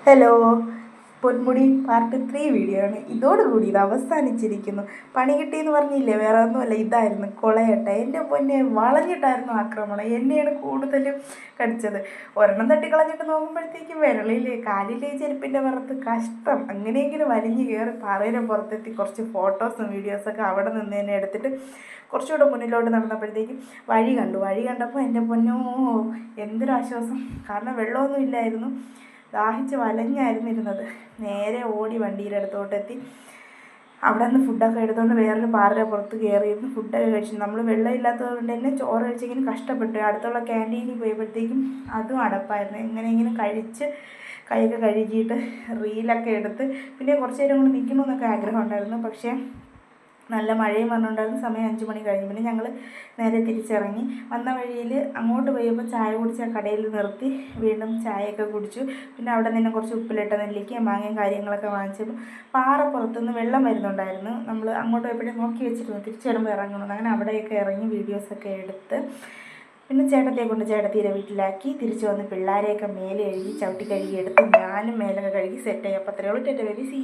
Hello, Ponmudi part 3 video ആണ്. ഇതോടുകൂടി ഇത് അവസാനിച്ചിരിക്കുന്നു. പണി കിട്ടിയെന്ന് പറഞ്ഞില്ലേ, വേറെ ഒന്നുമല്ല, ഇതായിരുന്നു കൊളയട്ട. എൻ്റെ പൊന്നെ വളഞ്ഞിട്ടായിരുന്നു ആക്രമണം. എന്നെയാണ് കൂടുതലും കടിച്ചത്. ഒരെണ്ണം തട്ടിക്കളഞ്ഞിട്ട് നോക്കുമ്പോഴത്തേക്കും വിരളിലെ കാലിലെ ചെരുപ്പിൻ്റെ പുറത്ത് കഷ്ടം. അങ്ങനെയെങ്കിലും വലിഞ്ഞ് കയറി പാറയുടെ പുറത്തെത്തി കുറച്ച് ഫോട്ടോസും വീഡിയോസൊക്കെ അവിടെ നിന്ന് തന്നെ എടുത്തിട്ട് കുറച്ചുകൂടെ മുന്നിലോട്ട് നടന്നപ്പോഴത്തേക്കും വഴി കണ്ടപ്പോൾ എൻ്റെ പൊന്നോ എന്തൊരാശ്വാസം. കാരണം വെള്ളമൊന്നും ഇല്ലായിരുന്നു. ദാഹിച്ച് വലഞ്ഞായിരുന്നു ഇരുന്നത്. നേരെ ഓടി വണ്ടിയുടെ അടുത്തോട്ടെത്തി അവിടെ നിന്ന് ഫുഡൊക്കെ എടുത്തുകൊണ്ട് വേറൊരു പാറയുടെ പുറത്ത് കയറിയിരുന്നു ഫുഡൊക്കെ കഴിച്ചു. നമ്മൾ വെള്ളം ഇല്ലാത്തത് കൊണ്ട് തന്നെ ചോറ് കഴിച്ചെങ്കിലും കഷ്ടപ്പെട്ടു. അടുത്തുള്ള ക്യാൻറ്റീനിൽ പോയപ്പോഴത്തേക്കും അതും അടപ്പായിരുന്നു. എങ്ങനെയെങ്കിലും കഴിച്ച് കൈയൊക്കെ കഴുകിയിട്ട് റീലൊക്കെ എടുത്ത് പിന്നെ കുറച്ച് നേരം കൊണ്ട് നിൽക്കണമെന്നൊക്കെ ആഗ്രഹം ഉണ്ടായിരുന്നു. പക്ഷേ നല്ല മഴയും വന്നുകൊണ്ടായിരുന്നു. സമയം 5 മണി കഴിഞ്ഞു. പിന്നെ ഞങ്ങൾ നേരെ തിരിച്ചിറങ്ങി. വന്ന വഴിയിൽ അങ്ങോട്ട് പോയപ്പോൾ ചായ കുടിച്ച കടയിൽ നിർത്തി വീണ്ടും ചായയൊക്കെ കുടിച്ചു. പിന്നെ അവിടെ നിന്ന് കുറച്ച് ഉപ്പിലിട്ട നെല്ലിക്കയും മാങ്ങയും കാര്യങ്ങളൊക്കെ വാങ്ങിച്ചപ്പോൾ പാറപ്പുറത്തുനിന്ന് വെള്ളം വരുന്നുണ്ടായിരുന്നു. നമ്മൾ അങ്ങോട്ട് പോയപ്പോഴേ നോക്കി വെച്ചിരുന്നു തിരിച്ചു വരുമ്പോൾ ഇറങ്ങണമെന്ന്. അങ്ങനെ അവിടെയൊക്കെ ഇറങ്ങി വീഡിയോസൊക്കെ എടുത്ത് പിന്നെ ചേട്ടത്തിയെ കൊണ്ട് ചേട്ടത്തിയുടെ വീട്ടിലാക്കി തിരിച്ചു വന്ന് പിള്ളേരെയൊക്കെ മേലെ കഴുകി ചവിട്ടി കഴുകി എടുത്ത് ഞാനും മേലൊക്കെ കഴുകി സെറ്റായി. അപ്പോൾ അത്രയേ ഉള്ളൂ. ടെറ്റ ബേബി, സി യു.